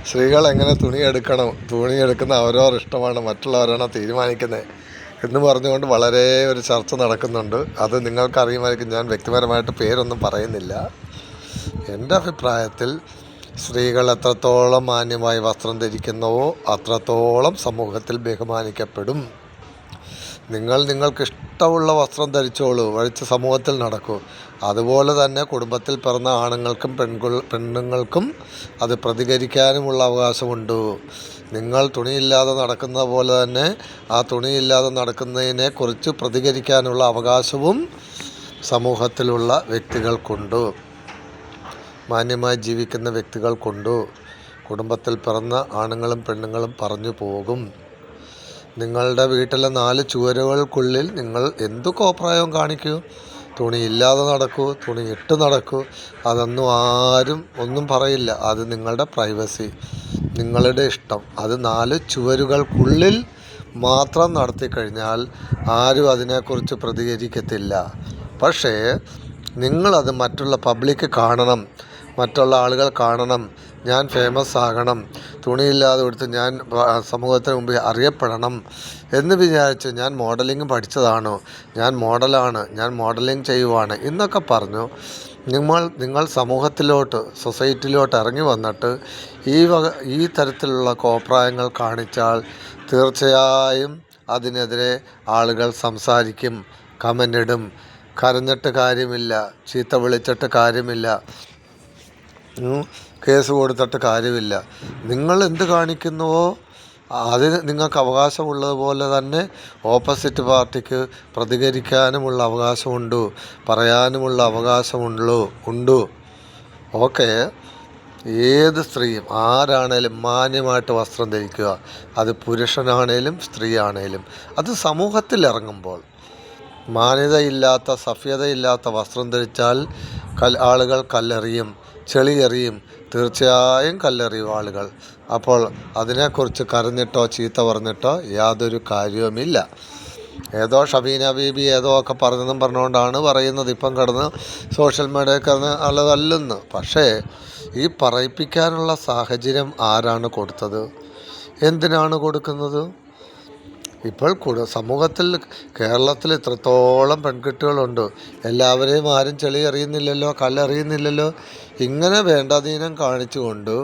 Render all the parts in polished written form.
സ്ത്രീകൾ എങ്ങനെ തുണിയെടുക്കുന്ന അവരവർ ഇഷ്ടമാണ്, മറ്റുള്ളവരാണോ തീരുമാനിക്കുന്നത് എന്ന് പറഞ്ഞുകൊണ്ട് വളരെ ഒരു ചർച്ച നടക്കുന്നുണ്ട്. അത് നിങ്ങൾക്കറിയുമായിരിക്കും. ഞാൻ വ്യക്തിപരമായിട്ട് പേരൊന്നും പറയുന്നില്ല. എൻ്റെ അഭിപ്രായത്തിൽ സ്ത്രീകൾ എത്രത്തോളം മാന്യമായി വസ്ത്രം ധരിക്കുന്നുവോ അത്രത്തോളം സമൂഹത്തിൽ ബഹുമാനിക്കപ്പെടും. നിങ്ങൾക്കിഷ്ടമുള്ള വസ്ത്രം ധരിച്ചോളൂ, വഴിച്ച് സമൂഹത്തിൽ നടക്കൂ. അതുപോലെ തന്നെ കുടുംബത്തിൽ പിറന്ന ആണുങ്ങൾക്കും പെണ്ണുങ്ങൾക്കും അത് പ്രതികരിക്കാനുമുള്ള അവകാശമുണ്ട്. നിങ്ങൾ തുണിയില്ലാതെ നടക്കുന്ന പോലെ തന്നെ ആ തുണിയില്ലാതെ നടക്കുന്നതിനെക്കുറിച്ച് പ്രതികരിക്കാനുള്ള അവകാശവും സമൂഹത്തിലുള്ള വ്യക്തികൾക്കുണ്ട്. മാന്യമായി ജീവിക്കുന്ന വ്യക്തികൾക്കുണ്ട്. കുടുംബത്തിൽ പിറന്ന ആണുങ്ങളും പെണ്ണുങ്ങളും പറഞ്ഞു പോകും. നിങ്ങളുടെ വീട്ടിലെ 4 ചുവരുകൾക്കുള്ളിൽ നിങ്ങൾ എന്തു കോപ്രായവും കാണിക്കൂ, തുണിയില്ലാതെ നടക്കൂ, തുണി ഇട്ട് നടക്കൂ, അതൊന്നും ആരും ഒന്നും പറയില്ല. അത് നിങ്ങളുടെ പ്രൈവസി, നിങ്ങളുടെ ഇഷ്ടം. അത് 4 ചുവരുകൾക്കുള്ളിൽ മാത്രം നടത്തിക്കഴിഞ്ഞാൽ ആരും അതിനെക്കുറിച്ച് പ്രതികരിക്കത്തില്ല. പക്ഷേ നിങ്ങളത് മറ്റുള്ള പബ്ലിക് കാണണം, മറ്റുള്ള ആളുകൾ കാണണം, ഞാൻ ഫേമസ് ആകണം, തുണിയില്ലാതെ കൊടുത്ത് ഞാൻ സമൂഹത്തിന് മുമ്പിൽ അറിയപ്പെടണം എന്ന് വിചാരിച്ച് ഞാൻ മോഡലിംഗ് പഠിച്ചതാണ്, ഞാൻ മോഡലാണ്, ഞാൻ മോഡലിംഗ് ചെയ്യുവാണ് എന്നൊക്കെ പറഞ്ഞു നിങ്ങൾ സമൂഹത്തിലോട്ട്, സൊസൈറ്റിയിലോട്ട് ഇറങ്ങി വന്നിട്ട് ഈ തരത്തിലുള്ള കോപ്രായങ്ങൾ കാണിച്ചാൽ തീർച്ചയായും അതിനെതിരെ ആളുകൾ സംസാരിക്കും, കമൻ്റ് ഇടും. കരഞ്ഞിട്ട് കാര്യമില്ല, ചീത്ത വിളിച്ചിട്ട് കാര്യമില്ല, കേസ് കൊടുത്തിട്ട് കാര്യമില്ല. നിങ്ങൾ എന്ത് കാണിക്കുന്നുവോ അതിന് നിങ്ങൾക്ക് അവകാശമുള്ളതുപോലെ തന്നെ ഓപ്പോസിറ്റ് പാർട്ടിക്ക് പ്രതികരിക്കാനുമുള്ള അവകാശമുണ്ട്, പറയാനുമുള്ള അവകാശമുണ്ട്. ഓക്കെ, ഏത് സ്ത്രീയും ആരാണേലും മാന്യമായിട്ട് വസ്ത്രം ധരിക്കുക. അത് പുരുഷനാണേലും സ്ത്രീ ആണേലും. അത് സമൂഹത്തിൽ ഇറങ്ങുമ്പോൾ മാന്യതയില്ലാത്ത, സഭ്യതയില്ലാത്ത വസ്ത്രം ധരിച്ചാൽ ആളുകൾ കല്ലെറിയും, ചെളിയെറിയും, തീർച്ചയായും കല്ലെറിയും ആളുകൾ. അപ്പോൾ അതിനെക്കുറിച്ച് കരഞ്ഞിട്ടോ ചീത്ത പറഞ്ഞിട്ടോ യാതൊരു കാര്യവുമില്ല. ഏതോ ഷബീന ബീബി ഏതോ ഒക്കെ പറഞ്ഞെന്നും പറഞ്ഞുകൊണ്ടാണ് പറയുന്നത്. ഇപ്പം കിടന്ന് സോഷ്യൽ മീഡിയയിൽ കിടന്ന് അല്ലതല്ലെന്ന്. പക്ഷേ ഈ പറയിപ്പിക്കാനുള്ള സാഹചര്യം ആരാണ് കൊടുത്തത്? എന്തിനാണ് കൊടുക്കുന്നത്? ഇപ്പോൾ സമൂഹത്തിൽ, കേരളത്തിൽ ഇത്രത്തോളം പെൺകുട്ടികളുണ്ട്. എല്ലാവരെയും ആരും ചെളി അറിയുന്നില്ലല്ലോ, കല്ലെറിയുന്നില്ലല്ലോ. ഇങ്ങനെ വേണ്ടാധീനം കാണിച്ചുകൊണ്ട്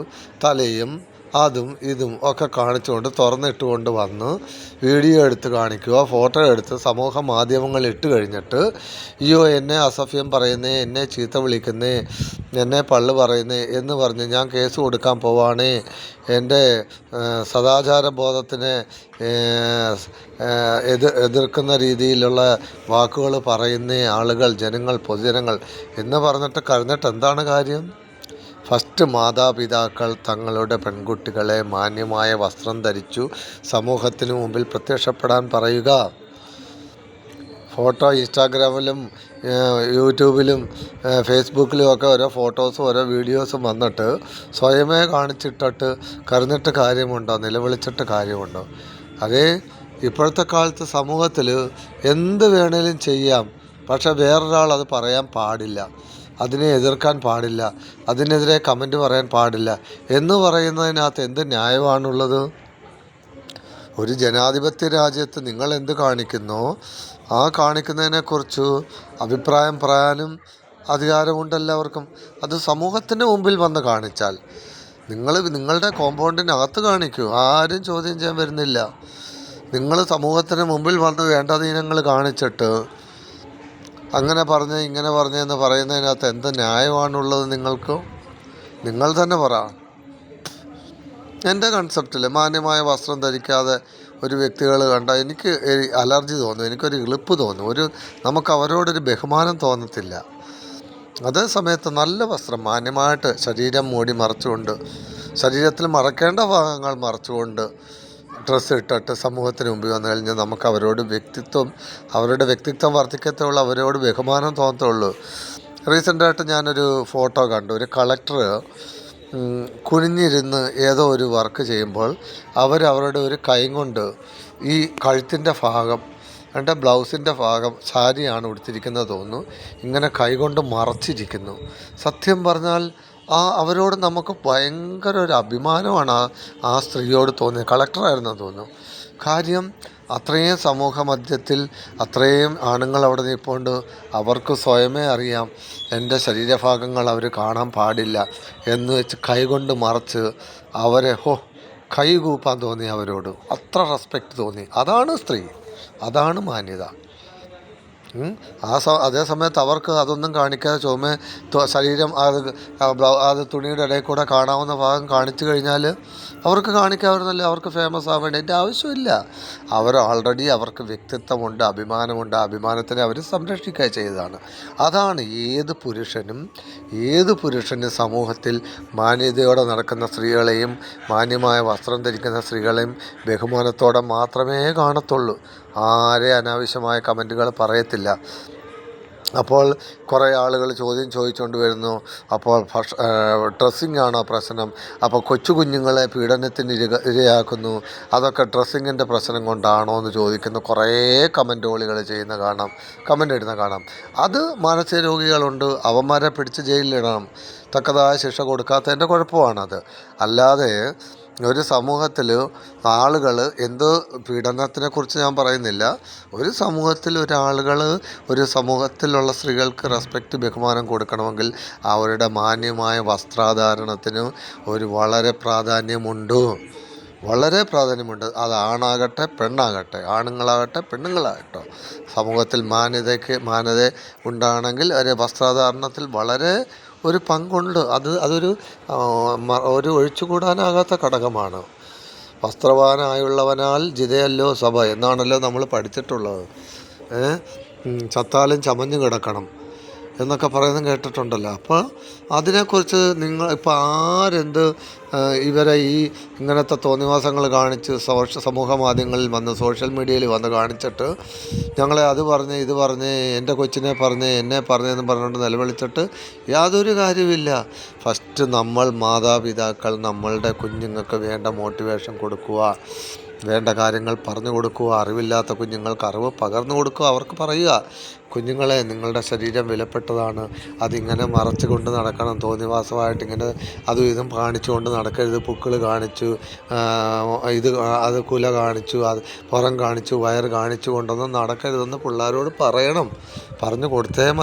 തലയും അതും ഇതും ഒക്കെ കാണിച്ചുകൊണ്ട് തുറന്നിട്ടുകൊണ്ട് വന്ന് വീഡിയോ എടുത്ത് കാണിക്കുക, ഫോട്ടോ എടുത്ത് സമൂഹ മാധ്യമങ്ങളിൽ ഇട്ട് കഴിഞ്ഞിട്ട് അയ്യോ എന്നെ അസഭ്യം പറയുന്നേ, എന്നെ ചീത്ത വിളിക്കുന്നേ, എന്നെ പള്ളു പറയുന്നേ എന്ന് പറഞ്ഞ് ഞാൻ കേസ് കൊടുക്കാൻ പോവാണേ, എൻ്റെ സദാചാര ബോധത്തിനെ എതിർക്കുന്ന രീതിയിലുള്ള വാക്കുകൾ പറയുന്ന ആളുകൾ, ജനങ്ങൾ, പൊതുജനങ്ങൾ എന്ന് പറഞ്ഞിട്ട് കരഞ്ഞിട്ട് എന്താണ് കാര്യം? ഫസ്റ്റ് മാതാപിതാക്കൾ തങ്ങളുടെ പെൺകുട്ടികളെ മാന്യമായ വസ്ത്രം ധരിച്ചു സമൂഹത്തിന് മുമ്പിൽ പ്രത്യക്ഷപ്പെടാൻ പറയുക. ഫോട്ടോ ഇൻസ്റ്റാഗ്രാമിലും യൂട്യൂബിലും ഫേസ്ബുക്കിലും ഒക്കെ ഓരോ ഫോട്ടോസും ഓരോ വീഡിയോസും വന്നിട്ട് സ്വയമേ കാണിച്ചിട്ടിട്ട് കരഞ്ഞിട്ട് കാര്യമുണ്ടോ? നിലവിളിച്ചിട്ട് കാര്യമുണ്ടോ? അതേ ഇപ്പോഴത്തെ കാലത്ത് സമൂഹത്തിൽ എന്ത് വേണേലും ചെയ്യാം. പക്ഷെ വേറൊരാൾ അത് പറയാൻ പാടില്ല, അതിനെ എതിർക്കാൻ പാടില്ല, അതിനെതിരെ കമൻറ്റ് പറയാൻ പാടില്ല എന്ന് പറയുന്നതിനകത്ത് എന്ത് ന്യായമാണുള്ളത്? ഒരു ജനാധിപത്യ രാജ്യത്ത് നിങ്ങൾ എന്ത് കാണിക്കുന്നോ ആ കാണിക്കുന്നതിനെക്കുറിച്ച് അഭിപ്രായം പറയാനും അധികാരമുണ്ട് എല്ലാവർക്കും. അത് സമൂഹത്തിൻ്റെ മുമ്പിൽ വന്ന് കാണിച്ചാൽ നിങ്ങളുടെ കോമ്പൗണ്ടിനകത്ത് കാണിക്കൂ, ആരും ചോദ്യം ചെയ്യാൻ വരുന്നില്ല. നിങ്ങൾ സമൂഹത്തിന് മുമ്പിൽ വന്ന് വേണ്ടാധീനങ്ങൾ കാണിച്ചിട്ട് അങ്ങനെ പറഞ്ഞ് ഇങ്ങനെ പറഞ്ഞെന്ന് പറയുന്നതിനകത്ത് എന്ത് ന്യായമാണുള്ളത് നിങ്ങൾക്ക്? നിങ്ങൾ തന്നെ പറ. എൻ്റെ കൺസെപ്റ്റിൽ മാന്യമായ വസ്ത്രം ധരിക്കാതെ ഒരു വ്യക്തികൾ കണ്ടാൽ എനിക്ക് അലർജി തോന്നും, എനിക്കൊരു ഇളിപ്പ് തോന്നും, നമുക്ക് അവരോടൊരു ബഹുമാനം തോന്നത്തില്ല. അതേ സമയത്ത് നല്ല വസ്ത്രം മാന്യമായിട്ട് ശരീരം മൂടി മറച്ചുകൊണ്ട്, ശരീരത്തിൽ മറക്കേണ്ട ഭാഗങ്ങൾ മറച്ചുകൊണ്ട് ഡ്രസ്സ് ഇട്ടിട്ട് സമൂഹത്തിന് മുമ്പിൽ വന്നു കഴിഞ്ഞാൽ നമുക്ക് അവരുടെ വ്യക്തിത്വം വർദ്ധിക്കത്തുള്ളൂ, അവരോട് ബഹുമാനം തോന്നത്തുള്ളൂ. റീസെൻ്റായിട്ട് ഞാനൊരു ഫോട്ടോ കണ്ടു. ഒരു കളക്ടർ കുനിഞ്ഞിരുന്ന് ഏതോ ഒരു വർക്ക് ചെയ്യുമ്പോൾ അവരുടെ ഒരു കൈ കൊണ്ട് ഈ കഴുത്തിൻ്റെ ഭാഗം, എൻ്റെ ബ്ലൗസിൻ്റെ ഭാഗം, സാരിയാണ് ഉടുത്തിരിക്കുന്നത് തോന്നുന്നു, ഇങ്ങനെ കൈകൊണ്ട് മറച്ചിരിക്കുന്നു. സത്യം പറഞ്ഞാൽ അവരോട് നമുക്ക് ഭയങ്കര ഒരു അഭിമാനമാണ് ആ സ്ത്രീയോട് തോന്നിയത്. കളക്ടറായിരുന്നു തോന്നുന്നു. കാര്യം അത്രയും സമൂഹ മധ്യത്തിൽ അത്രയും ആണുങ്ങൾ അവിടെ നിൽപ്പുണ്ട്. അവർക്ക് സ്വയമേ അറിയാം എൻ്റെ ശരീരഭാഗങ്ങൾ അവർ കാണാൻ പാടില്ല എന്ന് വെച്ച് കൈകൊണ്ട് മറച്ച് അവരെ കൈ കൂപ്പാൻ തോന്നി. അവരോട് അത്ര റെസ്പെക്റ്റ് തോന്നി. അതാണ് സ്ത്രീ, അതാണ് മാന്യത. അതേ സമയത്ത് അവർക്ക് അതൊന്നും കാണിക്കാതെ ശരീരം അത് തുണിയുടെ ഇടയിൽ കൂടെ കാണാവുന്ന ഭാഗം കാണിച്ചു കഴിഞ്ഞാൽ അവർക്ക് കാണിക്കാവുന്നതല്ലേ, അവർക്ക് ഫേമസ് ആവേണ്ട അതിൻ്റെ ആവശ്യമില്ല. അവർ ഓൾറെഡി അവർക്ക് വ്യക്തിത്വമുണ്ട്, അഭിമാനമുണ്ട്. ആ അഭിമാനത്തിനെ അവർ സംരക്ഷിക്കുക ചെയ്തതാണ്. അതാണ് ഏത് പുരുഷനും സമൂഹത്തിൽ മാന്യതയോടെ നടക്കുന്ന സ്ത്രീകളെയും മാന്യമായ വസ്ത്രം ധരിക്കുന്ന സ്ത്രീകളെയും ബഹുമാനത്തോടെ മാത്രമേ കാണത്തുള്ളൂ. ആരെ അനാവശ്യമായ കമൻറ്റുകൾ പറയത്തില്ല. അപ്പോൾ കുറേ ആളുകൾ ചോദിച്ചുകൊണ്ട് വരുന്നു, അപ്പോൾ ഡ്രസ്സിങ് ആണോ പ്രശ്നം, അപ്പോൾ കൊച്ചു കുഞ്ഞുങ്ങളെ പീഡനത്തിന് ഇരയാക്കുന്നു, അതൊക്കെ ഡ്രസ്സിങ്ങിൻ്റെ പ്രശ്നം കൊണ്ടാണോ എന്ന് ചോദിക്കുന്ന കുറേ കമൻറ്റുകൾ കമൻ്റ് ഇടുന്ന കാണാം. അത് മാനസിക രോഗികളുണ്ട്, അവന്മാരെ പിടിച്ച് ജയിലിലിടണം, തക്കതായ ശിക്ഷ കൊടുക്കാത്തതിൻ്റെ കുഴപ്പമാണത്. അല്ലാതെ ഒരു സമൂഹത്തിൽ ആളുകൾ പീഡനത്തിനെക്കുറിച്ച് ഞാൻ പറയുന്നില്ല. ഒരു സമൂഹത്തിൽ ഒരു സമൂഹത്തിലുള്ള സ്ത്രീകൾക്ക് റെസ്പെക്റ്റ്, ബഹുമാനം കൊടുക്കണമെങ്കിൽ അവരുടെ മാന്യമായ വസ്ത്രധാരണത്തിന് വളരെ പ്രാധാന്യമുണ്ട്. അത് ആണാകട്ടെ പെണ്ണാകട്ടെ, ആണുങ്ങളാകട്ടെ പെണ്ണുങ്ങളാകട്ടെ, സമൂഹത്തിൽ മാന്യത ഉണ്ടാണെങ്കിൽ ഒരു വസ്ത്രധാരണത്തിൽ വളരെ ഒരു പങ്കുണ്ട്. അതൊരു ഒഴിച്ചുകൂടാനാകാത്ത ഘടകമാണ്. വസ്ത്രവാനായുള്ളവനാൽ ജിതയല്ലോ സഭ എന്നാണല്ലോ നമ്മൾ പഠിച്ചിട്ടുള്ളത്. ചത്താലും ചമഞ്ഞു കിടക്കണം എന്നൊക്കെ പറയുന്നത് കേട്ടിട്ടുണ്ടല്ലോ. അപ്പോൾ അതിനെക്കുറിച്ച് ഇപ്പോൾ ഇവരെ ഇങ്ങനത്തെ തോന്നിവാസങ്ങൾ കാണിച്ച് സമൂഹ മാധ്യമങ്ങളിൽ വന്ന് സോഷ്യൽ മീഡിയയിൽ വന്ന് കാണിച്ചിട്ട് ഞങ്ങളെ അത് പറഞ്ഞ് ഇത് പറഞ്ഞ് എൻ്റെ കൊച്ചിനെ പറഞ്ഞ് എന്നെ പറഞ്ഞെന്ന് പറഞ്ഞുകൊണ്ട് നിലവിളിച്ചിട്ട് യാതൊരു കാര്യമില്ല. ഫസ്റ്റ് നമ്മൾ മാതാപിതാക്കൾ നമ്മളുടെ കുഞ്ഞുങ്ങൾക്ക് വേണ്ട മോട്ടിവേഷൻ കൊടുക്കുക, വേണ്ട കാര്യങ്ങൾ പറഞ്ഞു കൊടുക്കുക, അറിവില്ലാത്ത കുഞ്ഞുങ്ങൾക്ക് അറിവ് പകർന്നു കൊടുക്കുക. അവർക്ക് പറയുക, കുഞ്ഞുങ്ങളെ നിങ്ങളുടെ ശരീരം വിലപ്പെട്ടതാണ്, അതിങ്ങനെ മറച്ചു കൊണ്ട് നടക്കണം, തോന്നിവാസമായിട്ട് ഇങ്ങനെ അതും ഇതും കാണിച്ചുകൊണ്ട് നടക്കരുത്. പുക്കിൾ കാണിച്ചു, അത് കുല കാണിച്ചു, അത് പുറം കാണിച്ചു, വയറ് കാണിച്ചു കൊണ്ടൊന്നും നടക്കരുതെന്ന് പിള്ളേരോട് പറഞ്ഞു കൊടുത്തേ മതി.